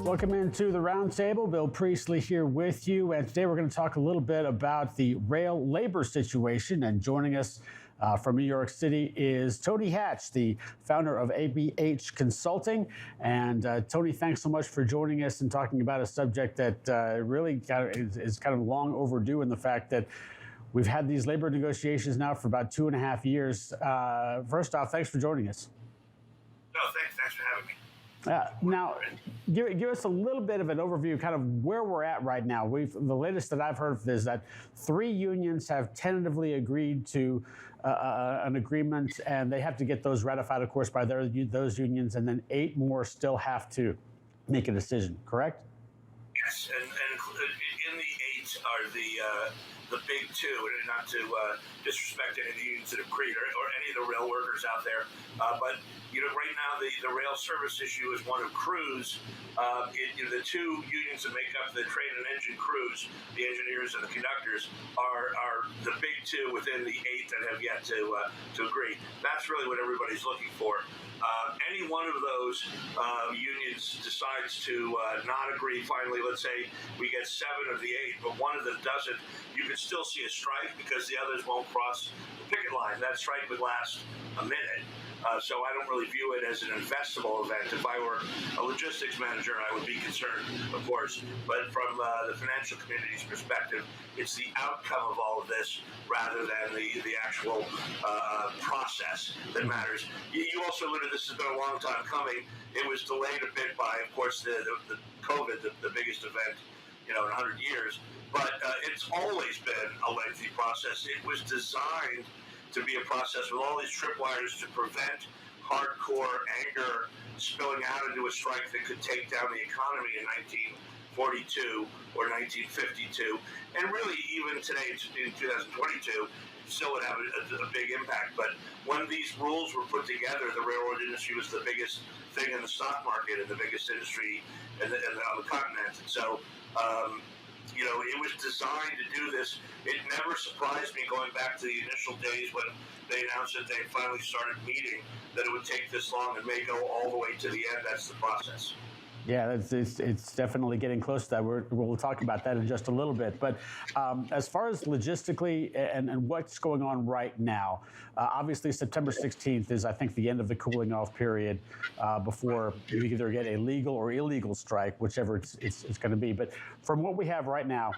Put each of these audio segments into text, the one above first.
Welcome into the roundtable. Bill Priestley here with you, and today we're going to talk a little bit about the rail labor situation. And joining us from New York City is Tony Hatch, the founder of ABH Consulting. And Tony, thanks so much for joining us and talking about a subject that really is kind of long overdue in the fact that we've had these labor negotiations now for about 2.5 years. First off, thanks for joining us. No, thanks for having me. Now, give us a little bit of an overview, kind of where we're at right now. The latest that I've heard is that 3 unions have tentatively agreed to an agreement, and they have to get those ratified, of course, by those unions, and then 8 more still have to make a decision. Correct? Yes, and in the 8 are the big 2, and not to disrespect any of the unions that have agreed or any of the rail workers out there, but right now the rail service issue is one of crews. The 2 unions that make up the train and engine crews, the engineers and the conductors, are the big 2 within the 8 that have yet to agree. That's really what everybody's looking for. Any one of those unions decides to not agree. Finally, let's say we get 7 of the 8, but one of them doesn't. You could still see a strike because the others won't cross the picket line. That strike would last a minute. So I don't really view it as an investable event. If I were a logistics manager, I would be concerned, of course. But from the financial community's perspective, it's the outcome of all of this rather than the actual process that matters. You also alluded, this has been a long time coming. It was delayed a bit by, of course, the COVID, the biggest event in 100 years. But it's always been a lengthy process. It was designed to be a process with all these tripwires to prevent hardcore anger spilling out into a strike that could take down the economy in 1942 or 1952. And really, even today in 2022, still would have a big impact. But when these rules were put together, the railroad industry was the biggest thing in the stock market and the biggest industry on the continent. And so, it was designed to do this. It never surprised me going back to the initial days when they announced that they finally started meeting that it would take this long and may go all the way to the end. That's the process. Yeah, it's definitely getting close to that. We'll talk about that in just a little bit. But as far as logistically and what's going on right now, obviously September 16th is, I think, the end of the cooling off period before you either get a legal or illegal strike, whichever it's going to be. But from what we have right now,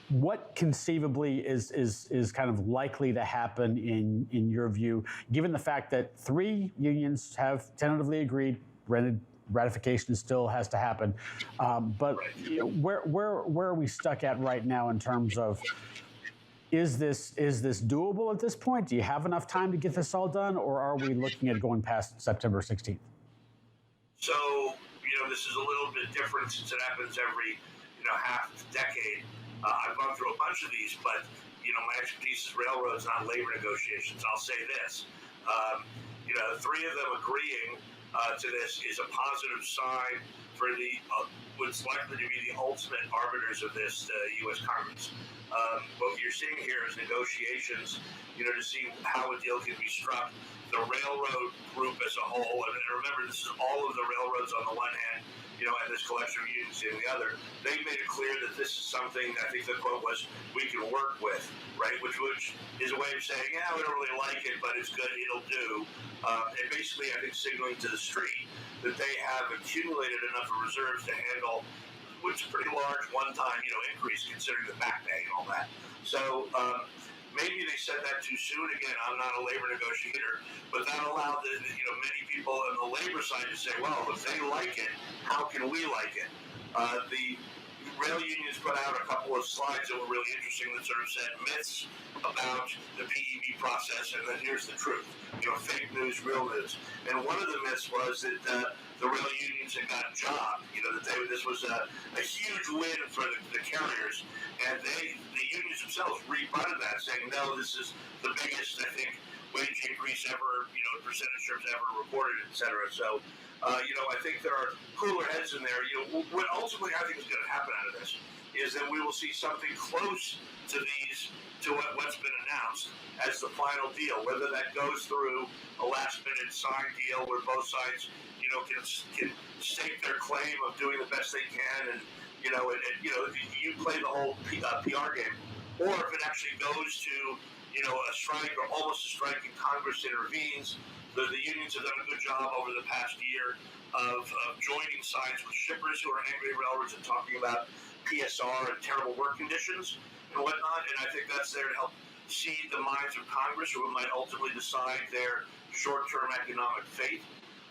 what conceivably is kind of likely to happen in your view, given the fact that 3 unions have tentatively agreed, ratification still has to happen, but where are we stuck at right now in terms of is this doable at this point? Do you have enough time to get this all done, or are we looking at going past September 16th? So this is a little bit different since it happens every half decade. I've gone through a bunch of these, but my expertise is railroads, not labor negotiations. I'll say this: 3 of them agreeing to this is a positive sign for what's likely to be the ultimate arbiters of this, U.S. Congress. What you're seeing here is negotiations, to see how a deal can be struck. The railroad group as a whole, and remember, this is all of the railroads on the one hand, and this collection of unions on the other. They made it clear that this is something, I think the quote was, we can work with, right? Which is a way of saying, yeah, we don't really like it, but it's good, it'll do. And basically, I think, signaling to the street that they have accumulated enough of reserves to handle which is a pretty large one-time, increase considering the back pay and all that. So maybe they said that too soon. Again, I'm not a labor negotiator, but that allowed many people on the labor side to say, well, if they like it, how can we like it? The rail unions put out a couple of slides that were really interesting that sort of said myths about the PEB process, and then here's the truth. Fake news, real news. And one of the myths was that the rail unions had got jobbed. That this was a huge win for the carriers, and the unions themselves rebutted that, saying, no, this is the biggest, I think, wage increase ever, percentage terms ever reported, et cetera. So, I think there are cooler heads in there. What ultimately I think is going to happen out of this is that we will see something close to what's been announced as the final deal, whether that goes through a last-minute signed deal where both sides, can stake their claim of doing the best they can, and you play the whole PR game, or if it actually goes to a strike or almost a strike, and Congress intervenes. The unions have done a good job over the past year of joining sides with shippers who are angry at railroads and talking about PSR and terrible work conditions and whatnot. And I think that's there to help seed the minds of Congress, who might ultimately decide their short-term economic fate.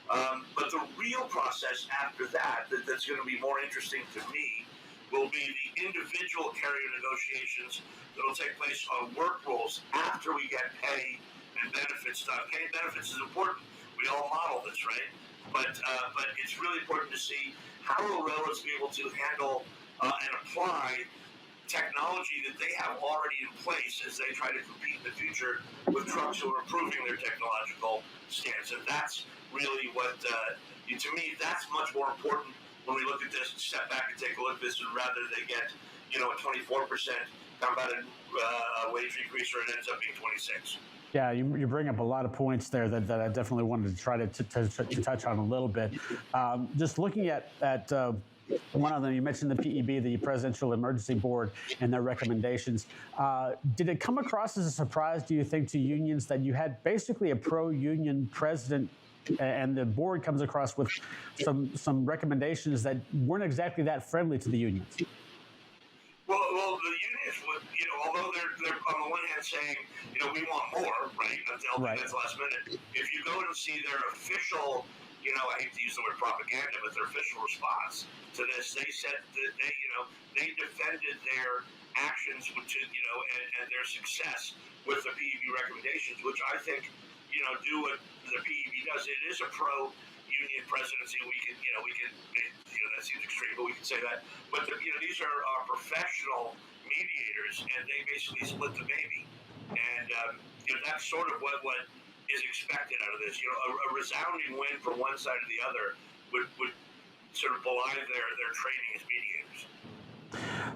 But the real process after that's going to be more interesting to me will be the individual carrier negotiations that will take place on work rules after we get pay and benefits done. Pay and benefits is important. We all model this, right? But it's really important to see how will railroads be able to handle and apply technology that they have already in place as they try to compete in the future with trucks who are improving their technological stance. And that's really what, to me, that's much more important when we look at this, step back and take a look at this, and rather they get, a 24% compounded wage increase, or it ends up being 26. Yeah, you bring up a lot of points there that I definitely wanted to try to touch on a little bit. Just looking at one of them, you mentioned the PEB, the Presidential Emergency Board, and their recommendations. Did it come across as a surprise, do you think, to unions that you had basically a pro-union president, and the board comes across with some recommendations that weren't exactly that friendly to the unions? Well, the unions would, although they're on the one hand saying, we want more, right? Until right. That's the last minute. If you go and see their official, I hate to use the word propaganda, but their official response to this, they said that they defended their actions, and their success with the PEB recommendations, which I think, do what the PEB does. It is a pro-union presidency. We can, that seems extreme, but we can say that. But these are professional mediators, and they basically split the baby. And that's sort of what is expected out of this. A resounding win for one side or the other would sort of belie their training as mediators.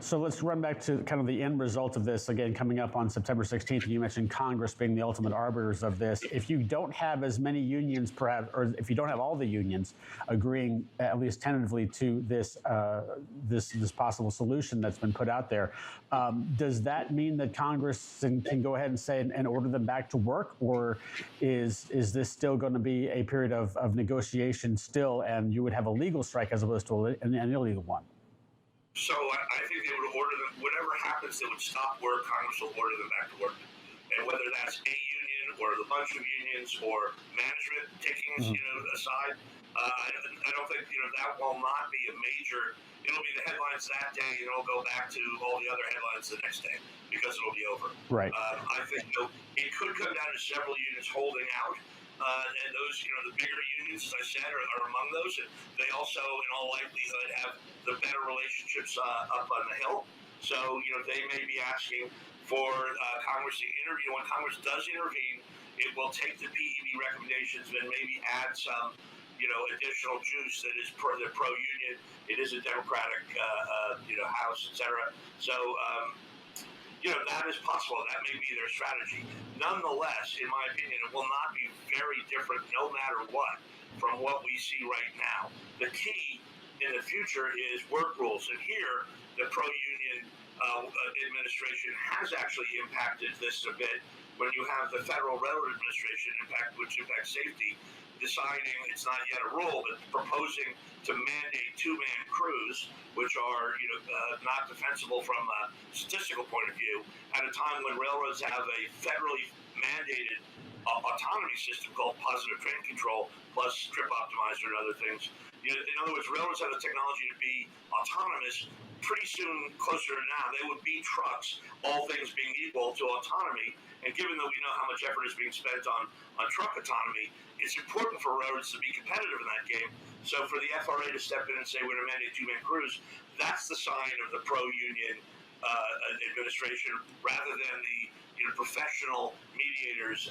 So let's run back to kind of the end result of this, again, coming up on September 16th. You mentioned Congress being the ultimate arbiters of this. If you don't have as many unions, perhaps, or if you don't have all the unions agreeing at least tentatively to this this possible solution that's been put out there, does that mean that Congress can go ahead and say and order them back to work, or is this still going to be a period of negotiation still, and you would have a legal strike as opposed to an illegal one? So I think they would order them, whatever happens, they would stop work, Congress will order them back to work. And whether that's a union or the bunch of unions or management taking aside, I don't think, that will not be a major, it'll be the headlines that day, and it'll go back to all the other headlines the next day because it'll be over. Right. I think it could come down to several unions holding out. And those, the bigger unions, as I said, are among those. And they also, in all likelihood, have the better relationships up on the Hill. So, they may be asking for Congress to intervene. When Congress does intervene, it will take the PEB recommendations and maybe add some, additional juice that is pro-union. It is a Democratic, House, et cetera. So, that is possible. That may be their strategy. Nonetheless, in my opinion, it will not be very different no matter what from what we see right now. The key in the future is work rules. And here, the pro-union administration has actually impacted this a bit when you have the Federal Railroad Administration, which impacts safety, deciding, it's not yet a rule, but proposing to mandate two-man crews, which are not defensible from a statistical point of view, at a time when railroads have a federally mandated autonomy system called positive train control, plus trip optimizer and other things. In other words, railroads have the technology to be autonomous. Pretty soon, closer to now, they would be trucks, all things being equal, to autonomy. And given that we know how much effort is being spent on truck autonomy, it's important for railroads to be competitive in that game. So for the FRA to step in and say we're going to mandate two-man crews, that's the sign of the pro-union administration, rather than the professional mediators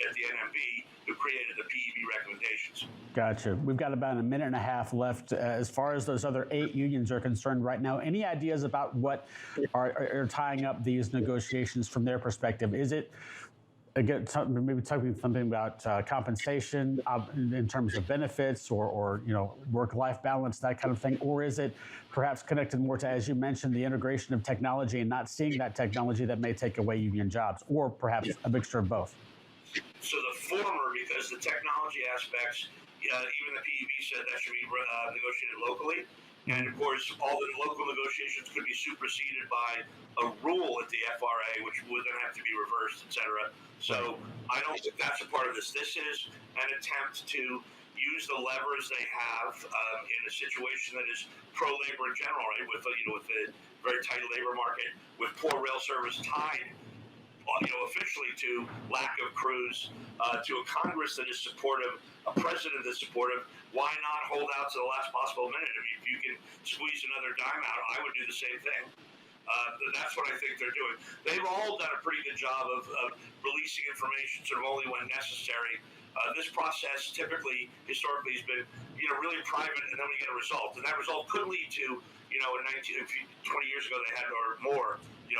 at the NMB who created the PEB recommendations. Gotcha. We've got about a minute and a half left. As far as those other 8 unions are concerned right now, any ideas about what are tying up these negotiations from their perspective? Is it again, maybe talking something about compensation in terms of benefits or work-life balance, that kind of thing? Or is it perhaps connected more to, as you mentioned, the integration of technology and not seeing that technology that may take away union jobs, or perhaps a mixture of both? So the former, because the technology aspects, even the PEB said that should be negotiated locally. And of course, all the local negotiations could be superseded by a rule at the FRA, which would then have to be reversed, et cetera. So I don't think that's a part of this. This is an attempt to use the levers they have in a situation that is pro-labor in general, right? With the very tight labor market, with poor rail service tied officially to lack of crews, to a Congress that is supportive, a president that's supportive. Why not hold out to the last possible minute? I mean, if you can squeeze another dime out, I would do the same thing. That's what I think they're doing. They've all done a pretty good job of releasing information sort of only when necessary. This process historically has been, really private, and then we get a result. And that result could lead to, 20 years ago they had, or more, a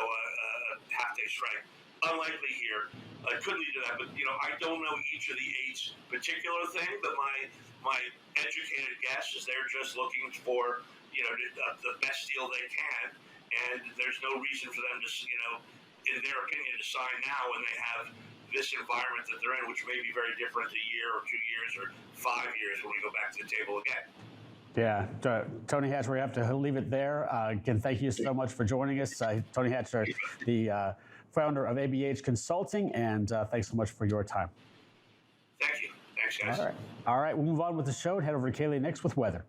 half-day strike. Unlikely here. It could lead to that, but I don't know each of the eight's particular thing. But my educated guess is they're just looking for the best deal they can, and there's no reason for them to in their opinion to sign now when they have this environment that they're in, which may be very different a year or 2 years or 5 years when we go back to the table again. Yeah, Tony Hatch, we have to leave it there. Again, thank you so much for joining us. Tony Hatch, the founder of ABH Consulting, and thanks so much for your time. Thank you. Thanks, guys. All right. We'll move on with the show and head over to Kaylee next with weather.